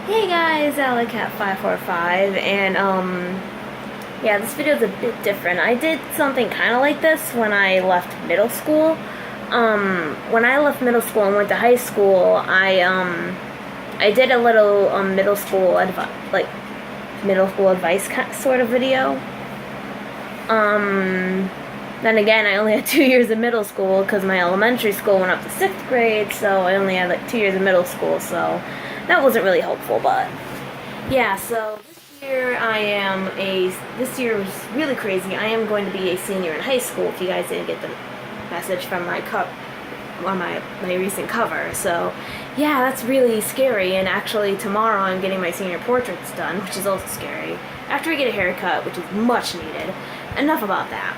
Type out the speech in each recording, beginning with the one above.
Hey guys, AlexCat545, and yeah, this video is a bit different. I did something kind of like this when I left middle school. When I left middle school and went to high school, I did a little middle school advice sort of video. Then again, I only had 2 years of middle school because my elementary school went up to 6th grade, so I only had like 2 years of middle school, so that wasn't really helpful. But yeah, so this year was really crazy. I am going to be a senior in high school, if you guys didn't get the message from my recent cover. So yeah, that's really scary, and actually tomorrow I'm getting my senior portraits done, which is also scary, after I get a haircut, which is much needed. Enough about that.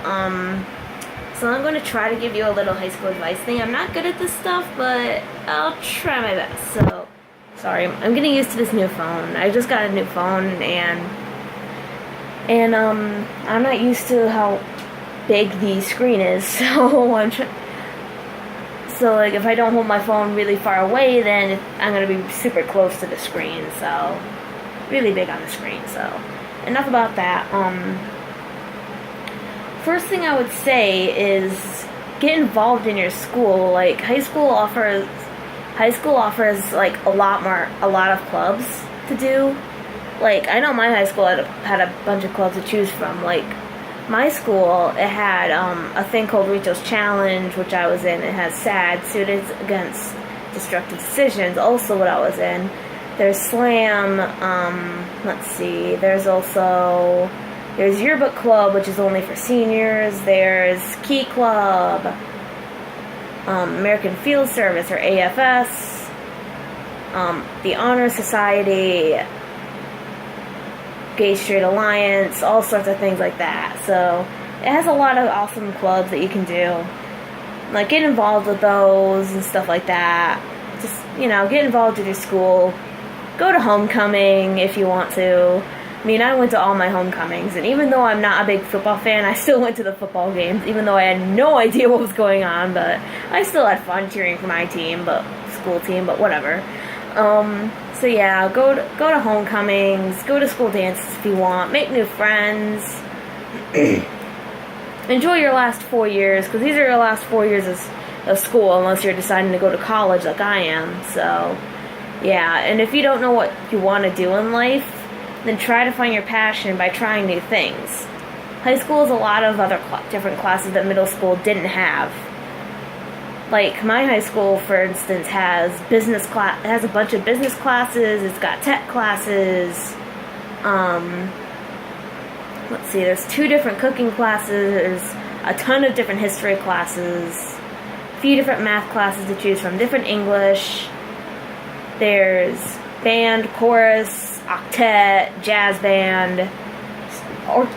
So I'm going to try to give you a little high school advice thing. I'm not good at this stuff, but I'll try my best. So, sorry, I'm getting used to this new phone. I just got a new phone, and I'm not used to how big the screen is. So like if I don't hold my phone really far away, then I'm going to be super close to the screen. So really big on the screen. So enough about that. First thing I would say is get involved in your school. Like high school offers like a lot of clubs to do. Like I know my high school had a bunch of clubs to choose from. Like my school, it had a thing called Rachel's Challenge, which I was in. It has SAD, Students Against Destructive Decisions, also what I was in. There's Slam. Let's see. There's Yearbook Club, which is only for seniors. There's Key Club, American Field Service, or AFS, the Honor Society, Gay Straight Alliance, all sorts of things like that. So it has a lot of awesome clubs that you can do. Like, get involved with those and stuff like that. Just, get involved with your school. Go to homecoming if you want to. I mean, I went to all my homecomings, and even though I'm not a big football fan, I still went to the football games, even though I had no idea what was going on, but I still had fun cheering for my team, school team, but whatever. So yeah, go to homecomings, go to school dances if you want, make new friends, enjoy your last 4 years, because these are your last 4 years of school, unless you're deciding to go to college like I am. So yeah, and if you don't know what you want to do in life, then try to find your passion by trying new things. High school has a lot of other different classes that middle school didn't have. Like my high school, for instance, has a bunch of business classes. It's got tech classes. Let's see. There's 2 different cooking classes. There's a ton of different history classes. A few different math classes to choose from. Different English. There's band, chorus, octet, jazz band,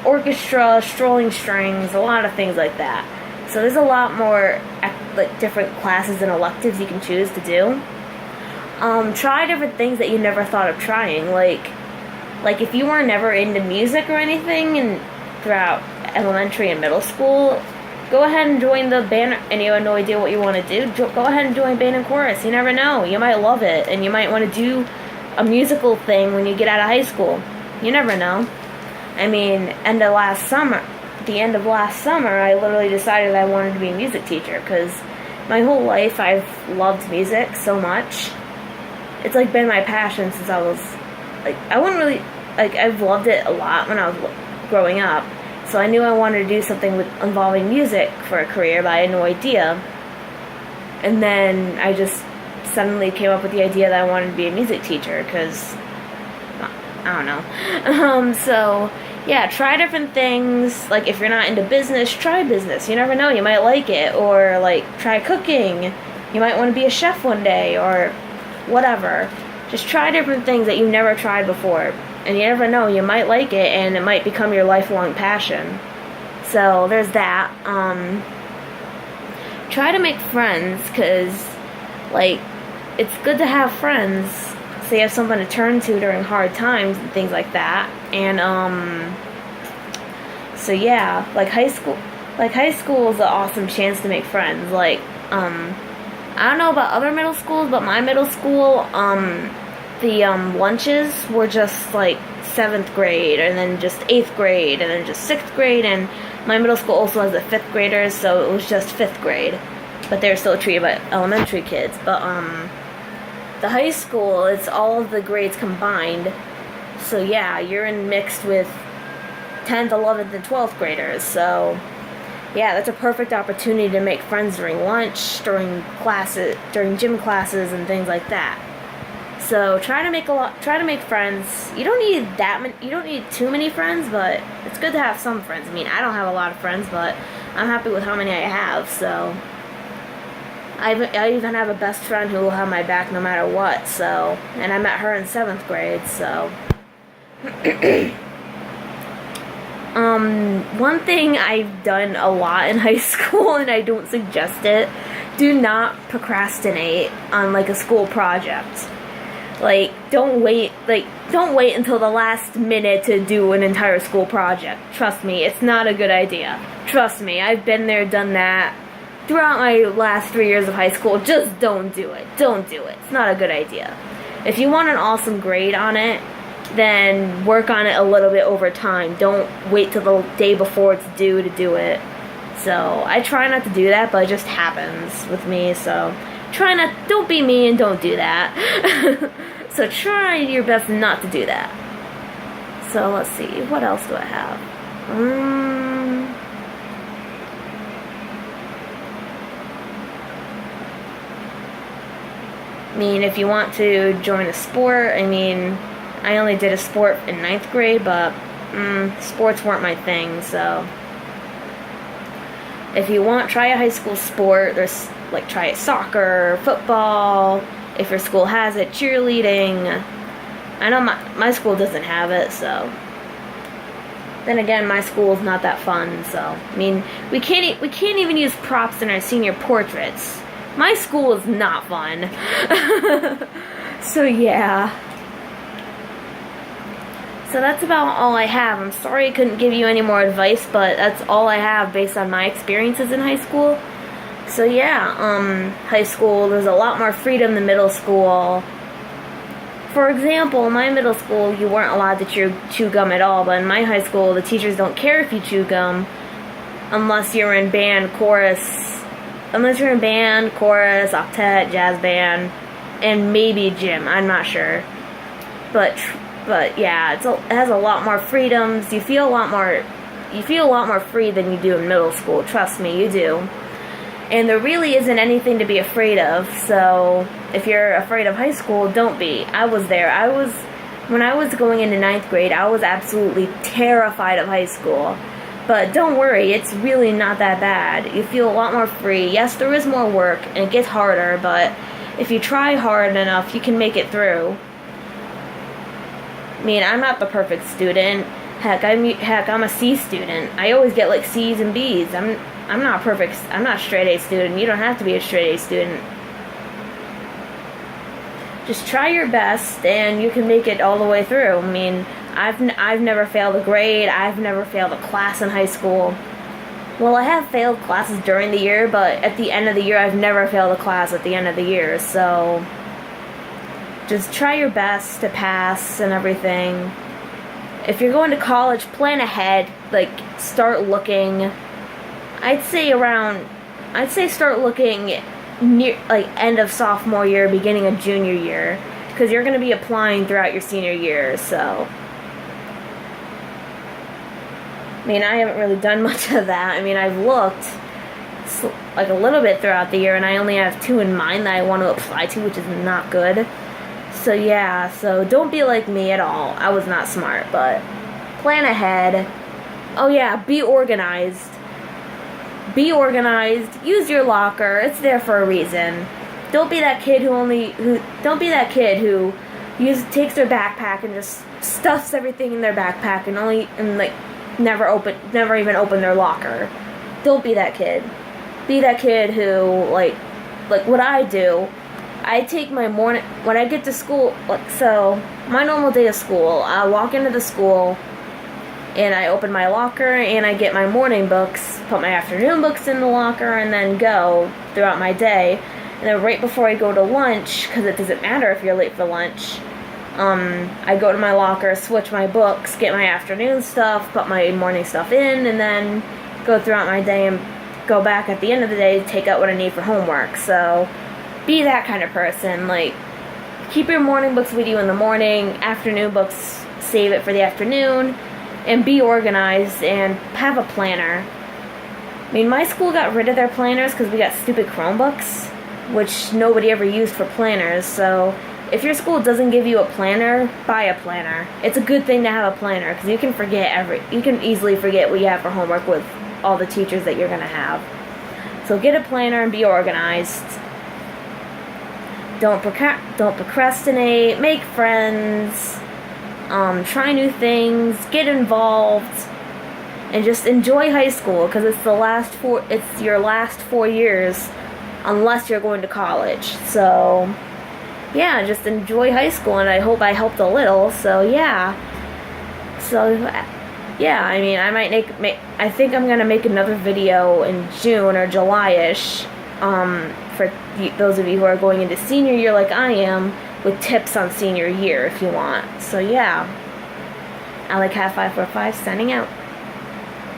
orchestra, strolling strings, a lot of things like that. So there's a lot more different classes and electives you can choose to do. Try different things that you never thought of trying. Like if you were never into music or anything and throughout elementary and middle school, go ahead and join the band, and you have no idea what you want to do, go ahead and join band and chorus. You never know. You might love it, and you might want to do a musical thing when you get out of high school. You never know. I mean, the end of last summer, I literally decided I wanted to be a music teacher, because my whole life I've loved music so much. It's like been my passion since I was, I've loved it a lot when I was growing up. So I knew I wanted to do something involving music for a career, but I had no idea. And then I just suddenly came up with the idea that I wanted to be a music teacher, because I don't know. So yeah, try different things. Like if you're not into business, try business. You never know, you might like it. Or like try cooking. You might want to be a chef one day, or whatever. Just try different things that you've never tried before, and you never know, you might like it, and it might become your lifelong passion. So there's that. Try to make friends, because it's good to have friends, so you have someone to turn to during hard times and things like that. And so yeah, high school is an awesome chance to make friends. I don't know about other middle schools, but my middle school, the lunches were just like 7th grade, and then just 8th grade, and then just 6th grade, and my middle school also has the 5th graders, so it was just 5th grade. But they're still treated by elementary kids. But the high school, it's all of the grades combined. So yeah, you're in mixed with 10th, 11th, and 12th graders. So yeah, that's a perfect opportunity to make friends during lunch, during classes, during gym classes, and things like that. So try to make friends. You don't need you don't need too many friends, but it's good to have some friends. I mean, I don't have a lot of friends, but I'm happy with how many I have. So I even have a best friend who will have my back no matter what. So, and I met her in 7th grade. So. One thing I've done a lot in high school, and I don't suggest it, do not procrastinate on like a school project. Like, don't wait until the last minute to do an entire school project. Trust me, it's not a good idea. Trust me, I've been there, done that. Throughout my last 3 years of high school, just don't do it. Don't do it. It's not a good idea. If you want an awesome grade on it, then work on it a little bit over time. Don't wait till the day before it's due to do it. So, I try not to do that, but it just happens with me, so don't be me and don't do that. So try your best not to do that. So let's see, what else do I have? I mean, if you want to join a sport, I mean, I only did a sport in 9th grade, but sports weren't my thing, so if you want, try a high school sport. There's like try soccer, football, if your school has it, cheerleading. I know my school doesn't have it, so then again, my school is not that fun. So I mean, we can't even use props in our senior portraits. My school is not fun. So yeah. So that's about all I have. I'm sorry I couldn't give you any more advice, but that's all I have based on my experiences in high school. So yeah, high school, there's a lot more freedom than middle school. For example, in my middle school, you weren't allowed to chew gum at all, but in my high school, the teachers don't care if you chew gum unless you're in band, chorus, octet, jazz band, and maybe gym. I'm not sure. But yeah, it has a lot more freedoms. You feel a lot more free than you do in middle school. Trust me, you do. And there really isn't anything to be afraid of. So if you're afraid of high school, don't be. I was there. When I was going into 9th grade, I was absolutely terrified of high school. But don't worry, it's really not that bad. You feel a lot more free. Yes, there is more work, and it gets harder, but if you try hard enough, you can make it through. I mean, I'm not the perfect student. Heck, I'm a C student. I always get like C's and B's. I'm not perfect. I'm not a straight A student. You don't have to be a straight A student. Just try your best, and you can make it all the way through. I mean, I've never failed a grade. I've never failed a class in high school. Well, I have failed classes during the year, but at the end of the year, I've never failed a class at the end of the year. So just try your best to pass and everything. If you're going to college, plan ahead. Like, start looking. I'd say start looking near, like, end of sophomore year, beginning of junior year, because you're going to be applying throughout your senior year. So, I mean, I haven't really done much of that. I mean, I've looked like a little bit throughout the year, and I only have 2 in mind that I want to apply to, which is not good. So yeah, so don't be like me at all. I was not smart, but plan ahead. Oh yeah, be organized. Be organized. Use your locker. It's there for a reason. Don't be that kid who takes their backpack and just stuffs everything in their backpack and never even open their locker. Don't be that kid. Be that kid who like what I do. I take my morning, when I get to school, so my normal day of school, I walk into the school, and I open my locker, and I get my morning books, put my afternoon books in the locker, and then go throughout my day. And then right before I go to lunch, because it doesn't matter if you're late for lunch, I go to my locker, switch my books, get my afternoon stuff, put my morning stuff in, and then go throughout my day and go back at the end of the day to take out what I need for homework. So be that kind of person. Like, keep your morning books with you in the morning, afternoon books, save it for the afternoon, and be organized and have a planner. I mean, my school got rid of their planners because we got stupid Chromebooks, which nobody ever used for planners. So if your school doesn't give you a planner, buy a planner. It's a good thing to have a planner because you can easily forget what you have for homework with all the teachers that you're going to have. So get a planner and be organized. Don't procrastinate. Make friends. Try new things. Get involved. And just enjoy high school because it's your last 4 years unless you're going to college. So yeah, just enjoy high school, and I hope I helped a little. So yeah, I mean, I think I'm gonna make another video in June or July-ish, for those of you who are going into senior year like I am, with tips on senior year if you want. So yeah, I like Hat 545 signing out.